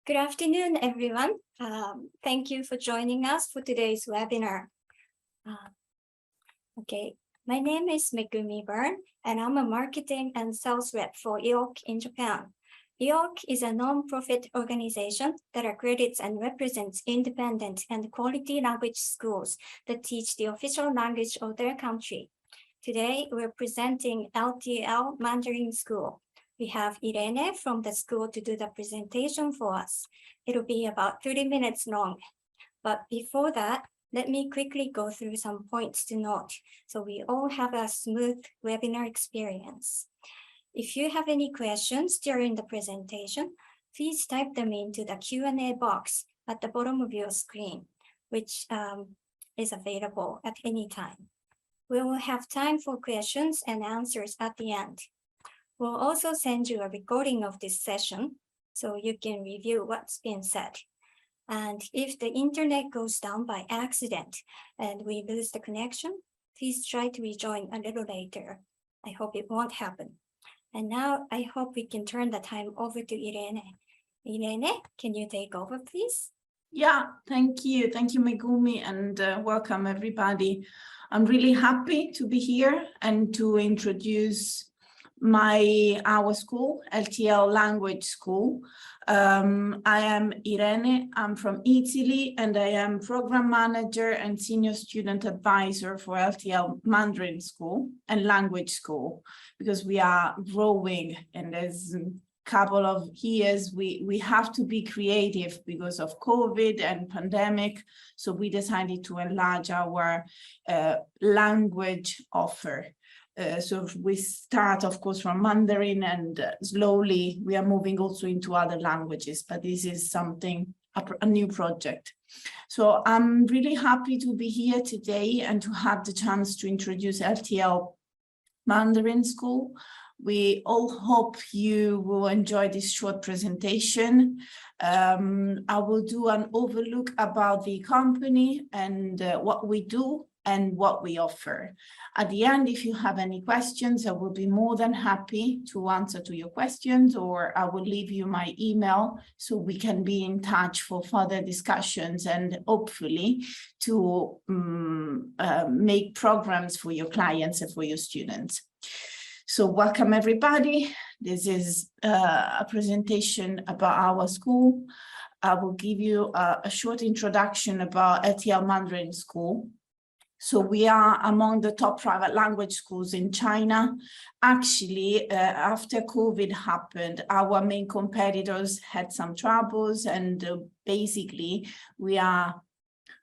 Good afternoon, everyone. Thank you for joining us for today's webinar. My name is Megumi Byrne, and I'm a marketing and sales rep for IALC in Japan. IALC is a non-profit organization that accredits and represents independent and quality language schools that teach the official language of their country. Today, we're presenting LTL Mandarin School. We have Irene from the school to do the presentation for us. It'll be about 30 minutes long. But before that, let me quickly go through some points to note so we all have a smooth webinar experience. If you have any questions during the presentation, please type them into the Q&A box at the bottom of your screen, which is available at any time. We will have time for questions and answers at the end. We'll also send you a recording of this session so you can review what's been said. And if the internet goes down by accident and we lose the connection, please try to rejoin a little later. I hope it won't happen. And now I hope we can turn the time over to Irene. Irene, can you take over, please? Yeah, thank you. Thank you, Megumi, and welcome everybody. I'm really happy to be here and to introduce our school, LTL Language School. I am Irene, I'm from Italy, and I am program manager and senior student advisor for LTL Mandarin School and Language School, because we are growing, and there's a couple of years we have to be creative because of COVID and pandemic. So we decided to enlarge our language offer. So we start, of course, from Mandarin, and slowly we are moving also into other languages, but this is something, a new project. So I'm really happy to be here today and to have the chance to introduce LTL Mandarin School. We all hope you will enjoy this short presentation. I will do an overlook about the company and what we do and what we offer. At the end, if you have any questions, I will be more than happy to answer to your questions, or I will leave you my email so we can be in touch for further discussions and hopefully to make programs for your clients and for your students. So welcome everybody. This is a presentation about our school. I will give you a short introduction about LTL Mandarin School. So we are among the top private language schools in China. Actually, after COVID happened, our main competitors had some troubles, and basically we are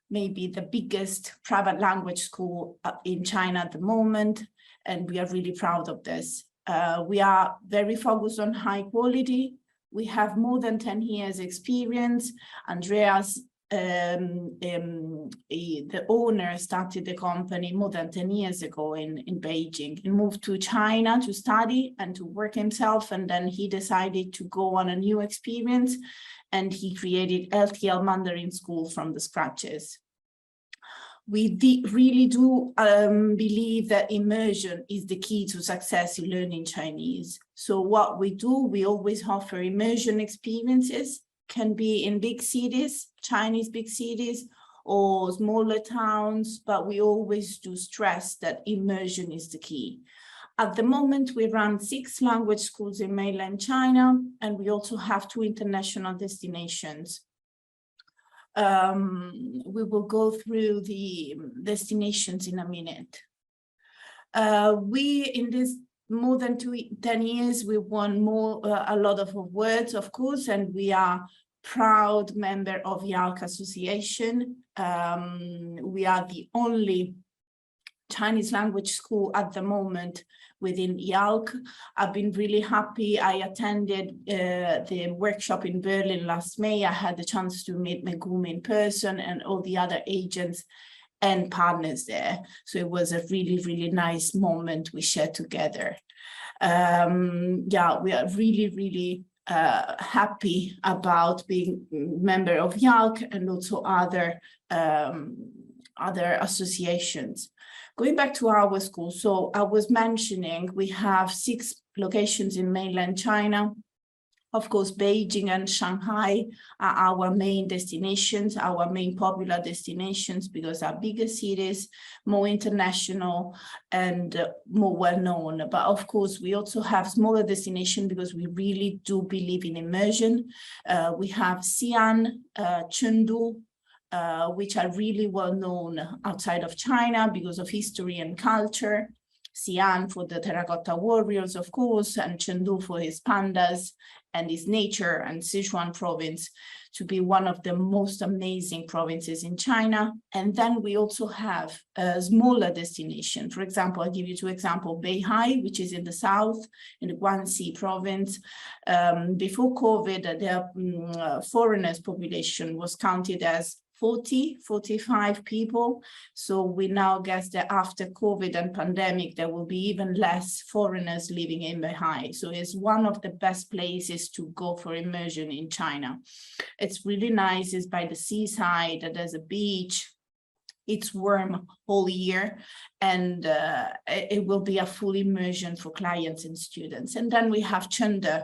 maybe the biggest private language school in China at the moment, and we are really proud of this. We are very focused on high quality. We have more than 10 years experience. Andreas, the owner, started the company more than 10 years ago in Beijing. He moved to China to study and to work himself, and then he decided to go on a new experience, and he created LTL Mandarin School from the scratches. We really do believe that immersion is the key to success in learning Chinese. So what we do, we always offer immersion experiences, can be in big cities, Chinese big cities, or smaller towns, but we always do stress that immersion is the key. At the moment, we run 6 language schools in mainland China, and we also have 2 international destinations. We will go through the destinations in a minute. In this more than 10 years, we won a lot of awards, of course, and we are proud member of IALC Association. We are the only Chinese language school at the moment within IALC. I've been really happy. I attended the workshop in Berlin last May. I had the chance to meet Megumi in person and all the other agents and partners there. So it was a really, really nice moment we shared together. Yeah, we are really, really happy about being member of IALC and also other associations. Going back to our school, so I was mentioning we have 6 locations in mainland China. Of course, Beijing and Shanghai are our main destinations, our main popular destinations, because our bigger cities, more international and more well-known. But of course, we also have smaller destinations because we really do believe in immersion. We have Xi'an, Chengdu, which are really well-known outside of China because of history and culture. Xi'an for the terracotta warriors, of course, and Chengdu for his pandas and his nature, and Sichuan province to be one of the most amazing provinces in China. And then we also have a smaller destination. For example, I'll give you two examples. Beihai, which is in the south, in the Guangxi province. Before COVID, the foreigners population was counted as 45 people. So we now guess that after COVID and pandemic, there will be even less foreigners living in Beihai. So it's one of the best places to go for immersion in China. It's really nice. It's by the seaside. There's a beach. It's warm all year, and it will be a full immersion for clients and students. And then we have Chengde.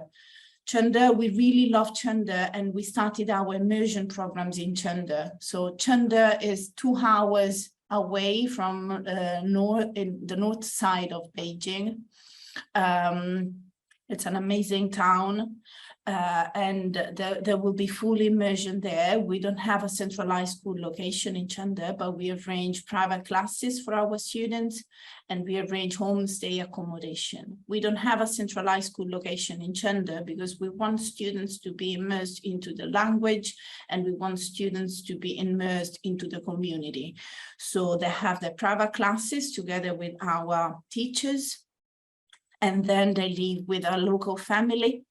Chengde, we really love Chengde, and we started our immersion programs in Chengde. So Chengde is 2 hours away from in the north side of Beijing. It's an amazing town, and there will be full immersion there. We don't have a centralized school location in Chengde, but we arrange private classes for our students, and we arrange homestay accommodation. We don't have a centralized school location in Chengde because we want students to be immersed into the language, and we want students to be immersed into the community. So they have their private classes together with our teachers, and then they live with a local family.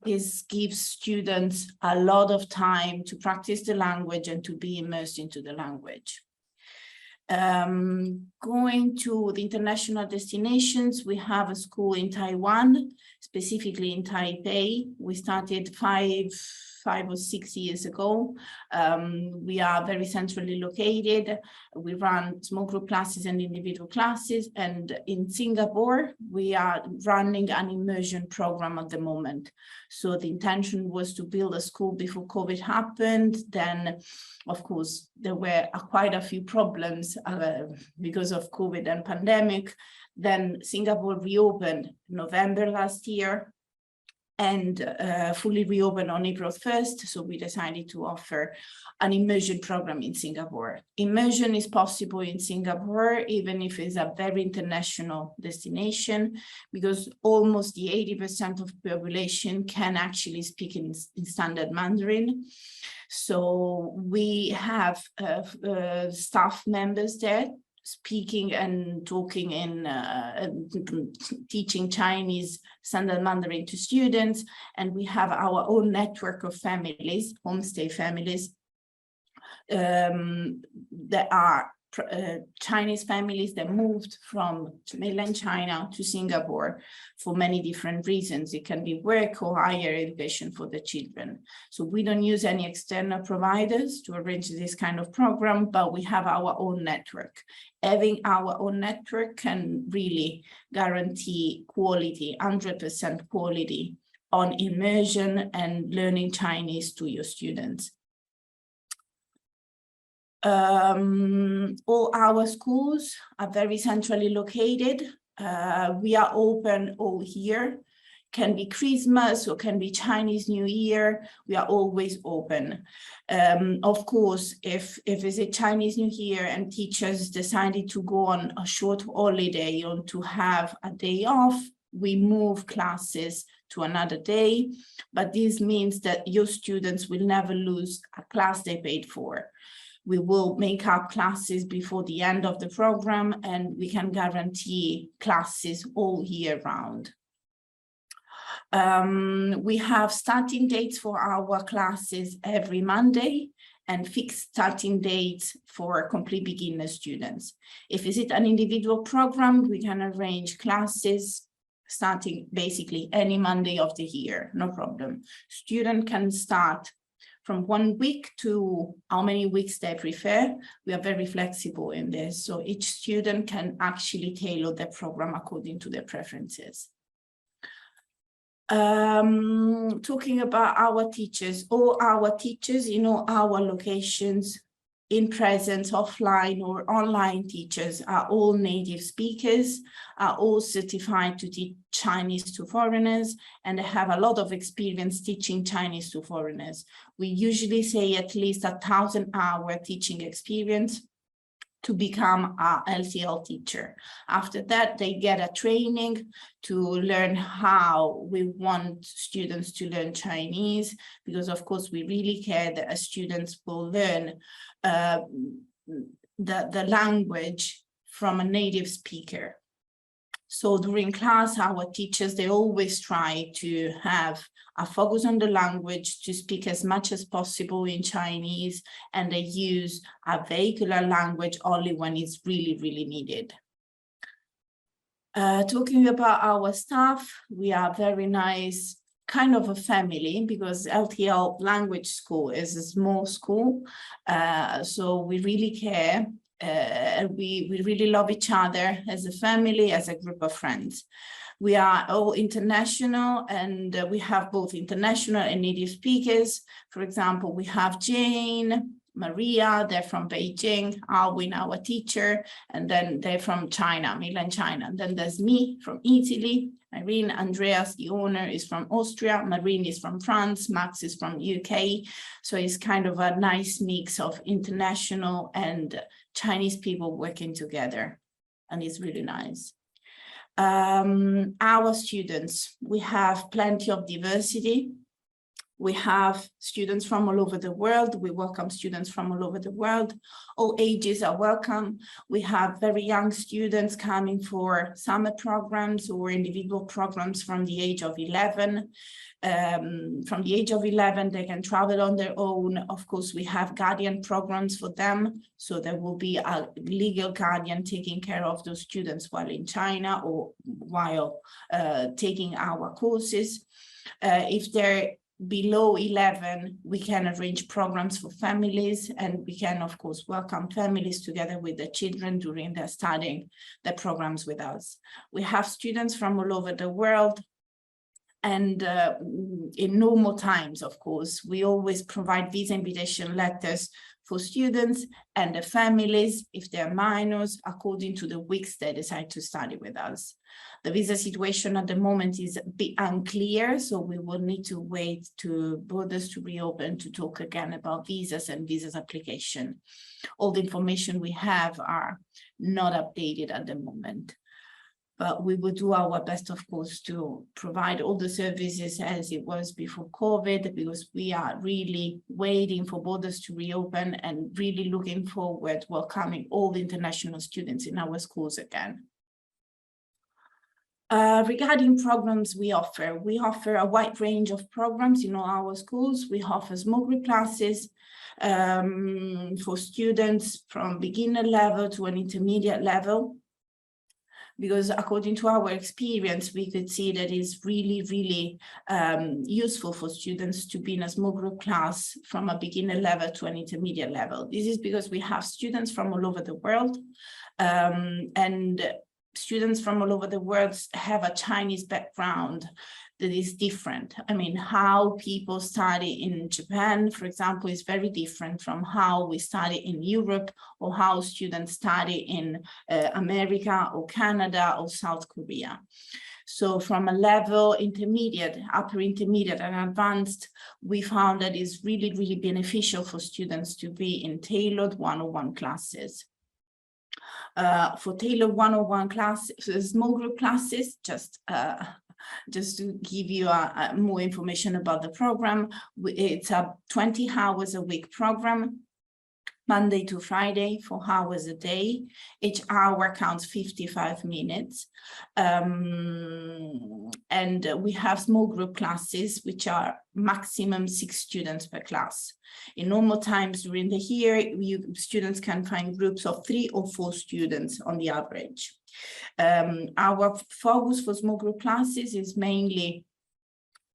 This gives students a lot of time to practice the language and to be immersed into the language. Going to the international destinations, we have a school in Taiwan, specifically in Taipei. We started five or 6 years ago. We are very centrally located. We run small group classes and individual classes. And in Singapore, we are running an immersion program at the moment. So the intention was to build a school before COVID happened. Then, of course, there were quite a few problems because of COVID and pandemic. Then Singapore reopened November last year, and fully reopened on April 1st. So we decided to offer an immersion program in Singapore. Immersion is possible in Singapore, even if it's a very international destination, because almost the 80% of the population can actually speak in standard Mandarin. So we have staff members there speaking and talking in teaching Chinese standard Mandarin to students, and we have our own network of families, homestay families, that are Chinese families that moved from mainland China to Singapore for many different reasons. It can be work or higher education for the children. So we don't use any external providers to arrange this kind of program, but we have our own network. Having our own network can really guarantee quality, 100% quality on immersion and learning Chinese to your students. All our schools are very centrally located. We are open all year. Can be Christmas or can be Chinese New Year. We are always open. Of course, if it's a Chinese New Year and teachers decided to go on a short holiday or to have a day off, we move classes to another day. But this means that your students will never lose a class they paid for. We will make up classes before the end of the program, and we can guarantee classes all year round. We have starting dates for our classes every Monday and fixed starting dates for complete beginner students. If it's an individual program, we can arrange classes starting basically any Monday of the year, no problem. Student can start from 1 week to how many weeks they prefer. We are very flexible in this, so each student can actually tailor their program according to their preferences. Talking about our teachers, all our teachers, our locations in presence, offline or online teachers are all native speakers, are all certified to teach Chinese to foreigners, and they have a lot of experience teaching Chinese to foreigners. We usually say at least 1,000-hour teaching experience to become a LTL teacher. After that, they get a training to learn how we want students to learn Chinese, because of course we really care that students will learn the language from a native speaker. So during class, our teachers, they always try to have a focus on the language, to speak as much as possible in Chinese, and they use a vehicular language only when it's really, really needed. Talking about our staff, we are very nice, kind of a family, because LTL Language School is a small school, so we really care. We really love each other as a family, as a group of friends. We are all international, and we have both international and native speakers. For example, we have Jane, Maria, they're from Beijing, Alwin, our teacher, and then they're from China, mainland China. And then there's me from Italy, Irene, Andreas, the owner, is from Austria, Marine is from France, Max is from UK. So it's kind of a nice mix of international and Chinese people working together, and it's really nice. Our students, we have plenty of diversity. We have students from all over the world. We welcome students from all over the world. All ages are welcome. We have very young students coming for summer programs or individual programs from the age of 11. From the age of 11, they can travel on their own. Of course, we have guardian programs for them. So there will be a legal guardian taking care of those students while in China or while taking our courses. If they're below 11, we can arrange programs for families, and we can, of course, welcome families together with the children during their studying the programs with us. We have students from all over the world, and in normal times, of course, we always provide visa invitation letters for students and the families, if they're minors, according to the weeks they decide to study with us. The visa situation at the moment is a bit unclear, so we will need to wait to borders to reopen to talk again about visas and visas application. All the information we have are not updated at the moment, but we will do our best, of course, to provide all the services as it was before COVID, because we are really waiting for borders to reopen and really looking forward to welcoming all the international students in our schools again. Regarding programs we offer a wide range of programs in all our schools. We offer small group classes for students from beginner level to an intermediate level, because according to our experience, we could see that it's really, really useful for students to be in a small group class from a beginner level to an intermediate level. This is because we have students from all over the world, and students from all over the world have a Chinese background that is different. I mean, how people study in Japan, for example, is very different from how we study in Europe, or how students study in America or Canada or South Korea. So from a level intermediate, upper intermediate and advanced, we found that it's really, really beneficial for students to be in tailored one-on-one classes. For tailored one-on-one classes, small group classes, just to give you more information about the program, it's a 20 hours a week program, Monday to Friday, 4 hours a day. Each hour counts 55 minutes. And we have small group classes, which are maximum 6 students per class. In normal times during the year, students can find groups of 3 or 4 students on the average. Our focus for small group classes is mainly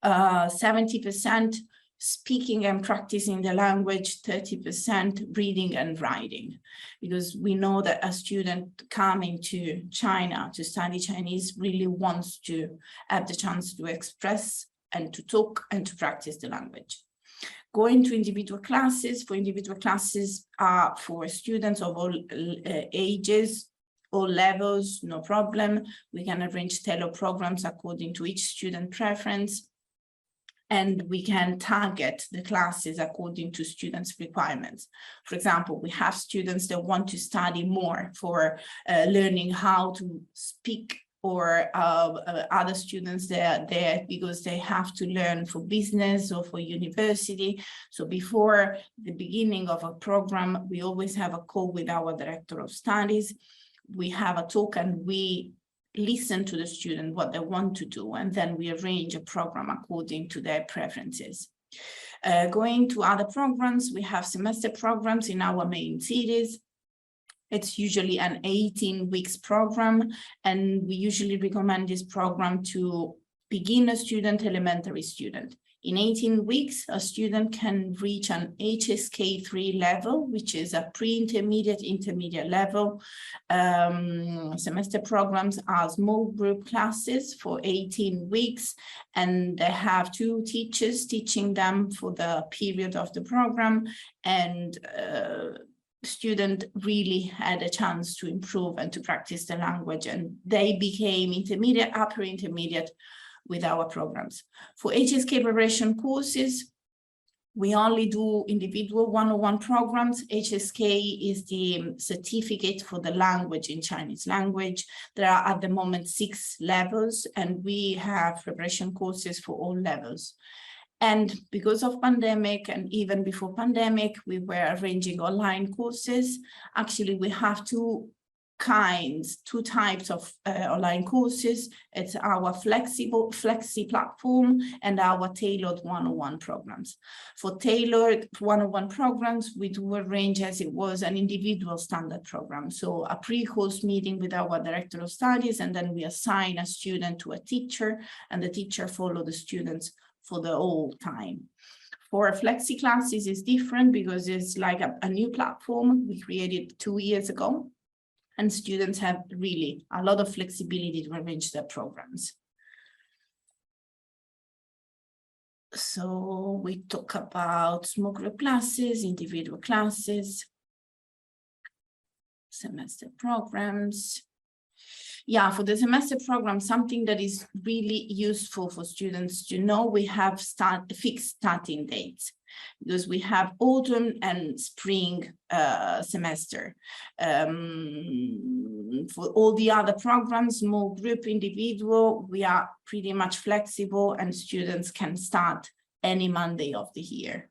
70% speaking and practicing the language, 30% reading and writing, because we know that a student coming to China to study Chinese really wants to have the chance to express and to talk and to practice the language. Going to individual classes, are for students of all ages, all levels, no problem. We can arrange tailored programs according to each student preference. And we can target the classes according to students' requirements. For example, we have students that want to study more for learning how to speak, or other students that are there because they have to learn for business or for university. So before the beginning of a program, we always have a call with our director of studies. We have a talk and we listen to the student, what they want to do, and then we arrange a program according to their preferences. Going to other programs, we have semester programs in our main cities. It's usually an 18 weeks program, and we usually recommend this program to beginner student, elementary student. In 18 weeks, a student can reach an HSK3 level, which is a pre-intermediate, intermediate level. Semester programs are small group classes for 18 weeks, and they have 2 teachers teaching them for the period of the program, and student really had a chance to improve and to practice the language, and they became intermediate, upper intermediate with our programs. For HSK preparation courses, we only do individual one-on-one programs. HSK is the certificate for the language in Chinese language. There are at the moment 6 levels, and we have preparation courses for all levels. And because of pandemic, and even before pandemic, we were arranging online courses. Actually, we have two types of online courses. It's our flexi platform and our tailored one-on-one programs. For tailored one-on-one programs, we do arrange as it was an individual standard program. So a pre-course meeting with our director of studies, and then we assign a student to a teacher, and the teacher follow the students for the whole time. For flexi classes is different because it's like a new platform we created 2 years ago, and students have really a lot of flexibility to arrange their programs. So we talk about small group classes, individual classes, semester programs. Yeah, for the semester program, something that is really useful for students to know, we have fixed starting dates, because we have autumn and spring semester. For all the other programs, small group, individual, we are pretty much flexible, and students can start any Monday of the year.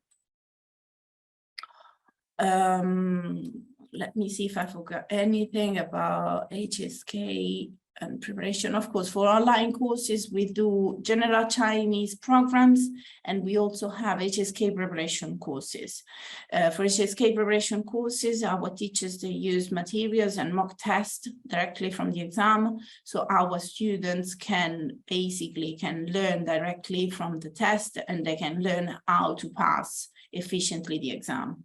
Let me see if I forgot anything about HSK and preparation. Of course, for online courses, we do general Chinese programs, and we also have HSK preparation courses. For HSK preparation courses, our teachers, they use materials and mock tests directly from the exam. So our students can learn directly from the test, and they can learn how to pass efficiently the exam.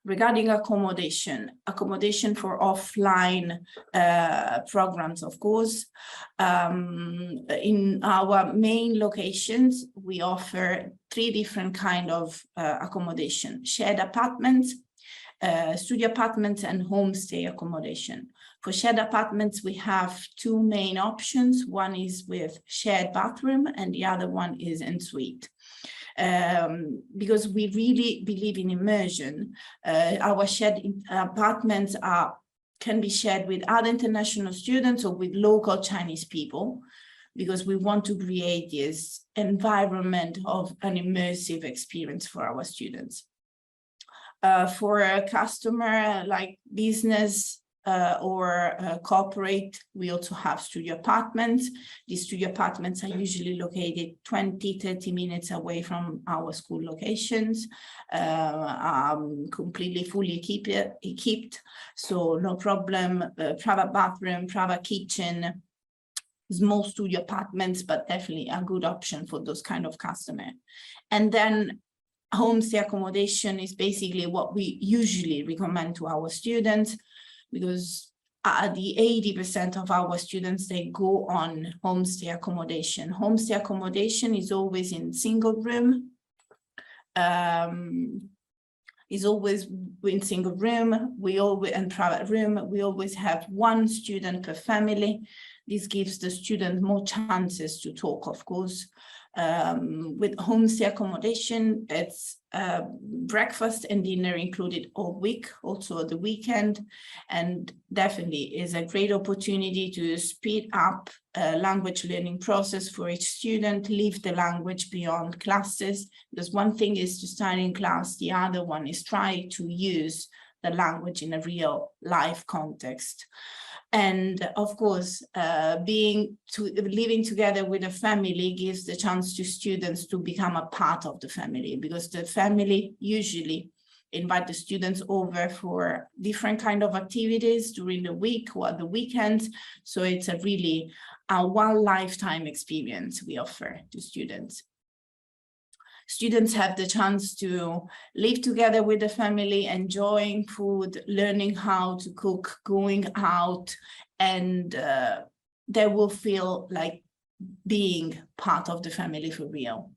Regarding accommodation for offline programs, of course, in our main locations, we offer 3 different kinds of accommodation: shared apartments, studio apartments, and homestay accommodation. For shared apartments, we have 2 main options. One is with shared bathroom, and the other one is en suite. Because we really believe in immersion, our shared apartments can be shared with other international students or with local Chinese people, because we want to create this environment of an immersive experience for our students. For a customer like business or corporate, we also have studio apartments. These studio apartments are usually located 20-30 minutes away from our school locations, completely fully equipped, so no problem. Private bathroom, private kitchen, small studio apartments, but definitely a good option for those kind of customers. And then homestay accommodation is basically what we usually recommend to our students, because the 80% of our students, they go on homestay accommodation. Homestay accommodation is always in single room, is always in single room, and private room. We always have one student per family. This gives the student more chances to talk, of course. With homestay accommodation, it's breakfast and dinner included all week, also the weekend, and definitely is a great opportunity to speed up language learning process for each student, leave the language beyond classes, because one thing is to study in class, the other one is try to use the language in a real life context. And of course, living together with a family gives the chance to students to become a part of the family, because the family usually invite the students over for different kind of activities during the week or the weekends. So it's a really one lifetime experience we offer to students. Students have the chance to live together with the family, enjoying food, learning how to cook, going out, and they will feel like being part of the family for real.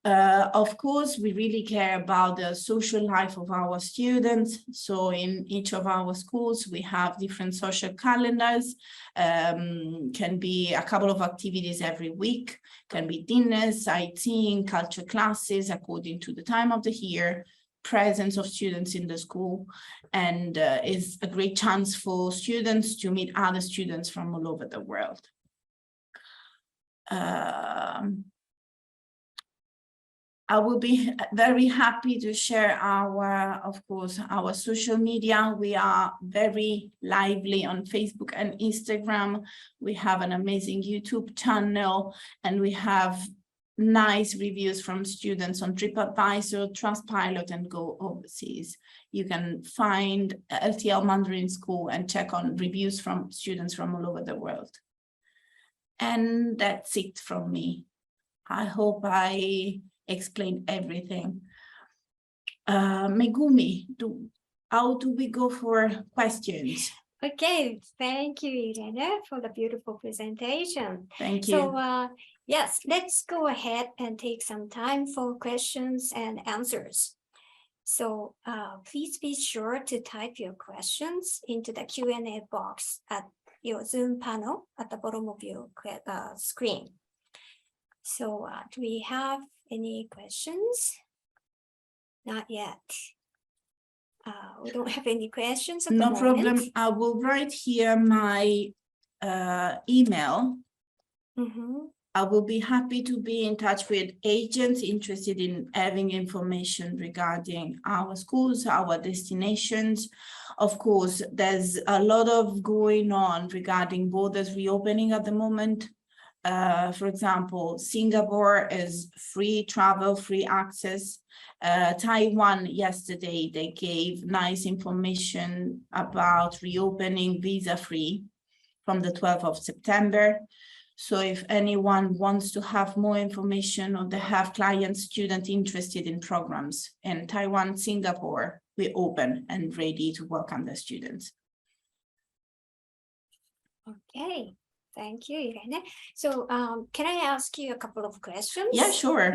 Of course, we really care about the social life of our students. So in each of our schools, we have different social calendars. Can be a couple of activities every week, can be dinners, sightseeing, culture classes, according to the time of the year, presence of students in the school, and is a great chance for students to meet other students from all over the world. I will be very happy to share of course, our social media. We are very lively on Facebook and Instagram. We have an amazing YouTube channel, and we have nice reviews from students on TripAdvisor, Trustpilot, and Go Overseas. You can find LTL Mandarin School and check on reviews from students from all over the world. And that's it from me. I hope I explained everything. Megumi, how do we go for questions? Okay, thank you, Irene, for the beautiful presentation. Thank you. So yes, let's go ahead and take some time for questions and answers. So please be sure to type your questions into the Q&A box at your Zoom panel at the bottom of your screen. So do we have any questions? Not yet. We don't have any questions at the moment. No problem. I will write here my email. I will be happy to be in touch with agents interested in having information regarding our schools, our destinations. Of course, there's a lot of going on regarding borders reopening at the moment. For example, Singapore is free travel, free access. Taiwan, yesterday, they gave nice information about reopening visa-free from the 12th of September. So if anyone wants to have more information or they have clients, students interested in programs in Taiwan, Singapore, we're open and ready to welcome the students. Okay. Thank you, Irene. So can I ask you a couple of questions? Yeah, sure.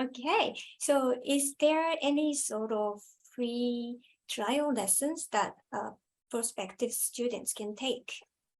Okay. So is there any sort of free trial lessons that prospective students can take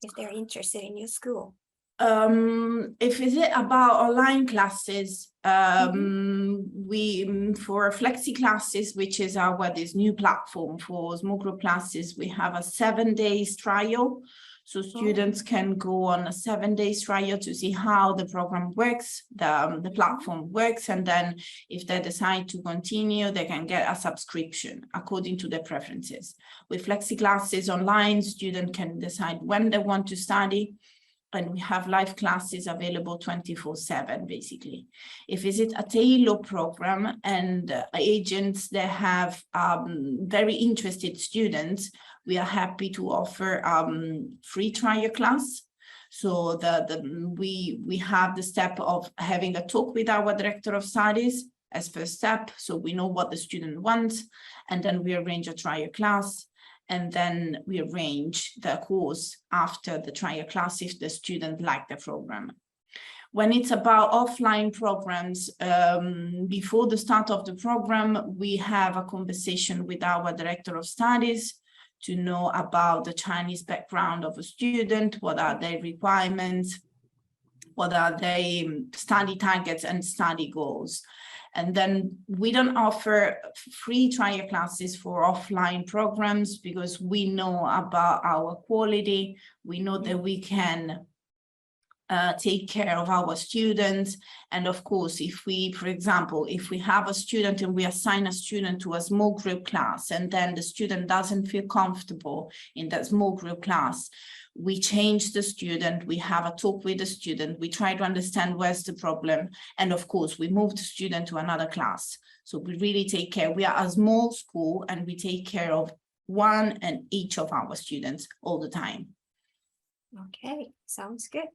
if they're interested in your school? If is it about online classes, we for Flexi classes, which is this new platform for small group classes, we have a 7 days trial. So students can go on a 7 days trial to see how the program works, the platform works, and then if they decide to continue, they can get a subscription according to their preferences. With Flexi classes online, students can decide when they want to study, and we have live classes available 24/7, basically. If it's a tailor program and agents that have very interested students, we are happy to offer free trial class. So we have the step of having a talk with our director of studies as first step, so we know what the student wants, and then we arrange a trial class, and then we arrange the course after the trial class if the student liked the program. When it's about offline programs, before the start of the program, we have a conversation with our director of studies to know about the Chinese background of a student, what are their requirements, what are their study targets and study goals. And then we don't offer free trial classes for offline programs because we know about our quality. We know that we can take care of our students. And of course, if we, for example, if we have a student and we assign a student to a small group class, and then the student doesn't feel comfortable in that small group class, we change the student, we have a talk with the student, we try to understand where's the problem. And of course, we move the student to another class. So we really take care. We are a small school and we take care of one and each of our students all the time. Okay, sounds good.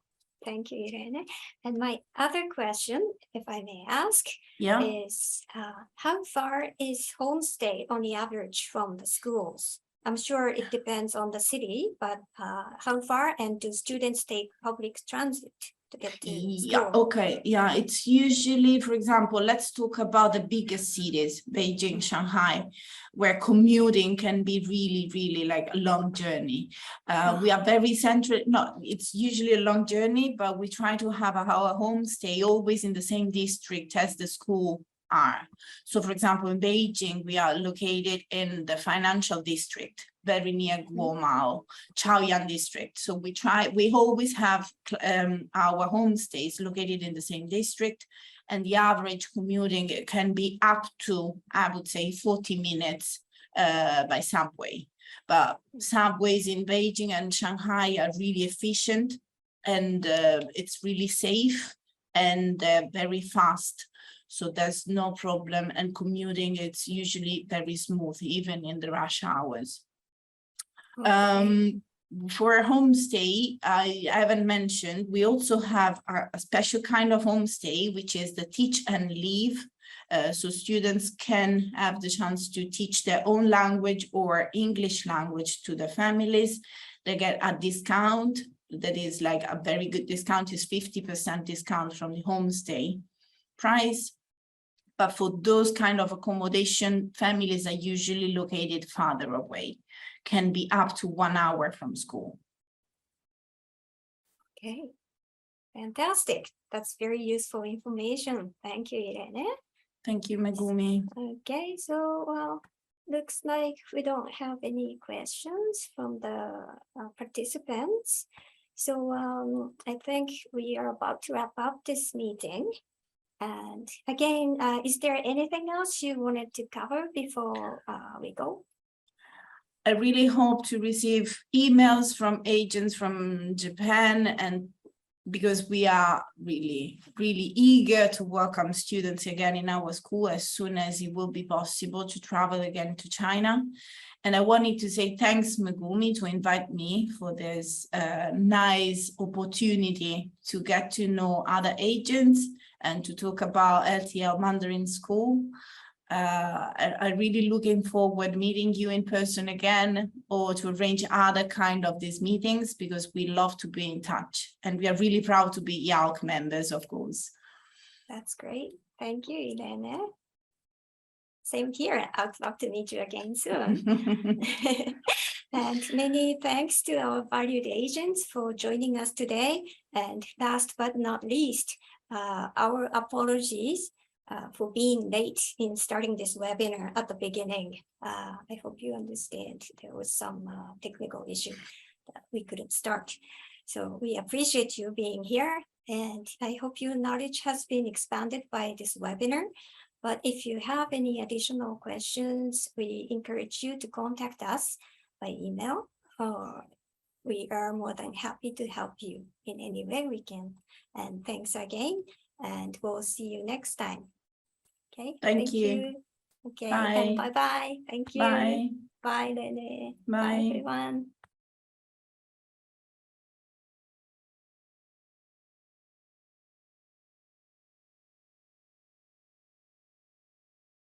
Thank you, Irene. And my other question, if I may ask, is how far is homestay on the average from the schools? I'm sure it depends on the city, but how far, and do students take public transit to get to school? Okay, it's usually, for example, let's talk about the biggest cities, Beijing, Shanghai, where commuting can be really like a long journey. We are very central, it's usually a long journey, but we try to have our homestay always in the same district as the school are. So for example, in Beijing, we are located in the financial district, very near Guomao, Chaoyang district. So we always have our homestays located in the same district, and the average commuting can be up to, I would say, 40 minutes by subway. But subways in Beijing and Shanghai are really efficient, and it's really safe and very fast. So there's no problem, and commuting, it's usually very smooth, even in the rush hours. For a homestay, I haven't mentioned, we also have a special kind of homestay, which is the teach and leave. So students can have the chance to teach their own language or English language to their families. They get a discount that is like a very good discount, is 50% discount from the homestay price. But for those kind of accommodation, families are usually located farther away, can be up to 1 hour from school. Okay, fantastic. That's very useful information. Thank you, Irene. Thank you, Megumi. Okay, so well, looks like we don't have any questions from the participants. So I think we are about to wrap up this meeting. And again, is there anything else you wanted to cover before we go? I really hope to receive emails from agents from Japan, and because we are really eager to welcome students again in our school as soon as it will be possible to travel again to China. And I wanted to say thanks, Megumi, to invite me for this nice opportunity to get to know other agents and to talk about LTL Mandarin School. I'm really looking forward meeting you in person again, or to arrange other kind of these meetings, because we love to be in touch, and we are really proud to be IALC members, of course. That's great. Thank you, Irene. Same here. I'd love to meet you again soon. And many thanks to our valued agents for joining us today. And last but not least, our apologies for being late in starting this webinar at the beginning. I hope you understand there was some technical issue that we couldn't start. So we appreciate you being here, and I hope your knowledge has been expanded by this webinar. But if you have any additional questions, we encourage you to contact us by email, or we are more than happy to help you in any way we can. And thanks again, and we'll see you next time. Okay, thank you. Okay, bye. And bye-bye. Thank you. Bye. Bye, Lene. Bye. Everyone.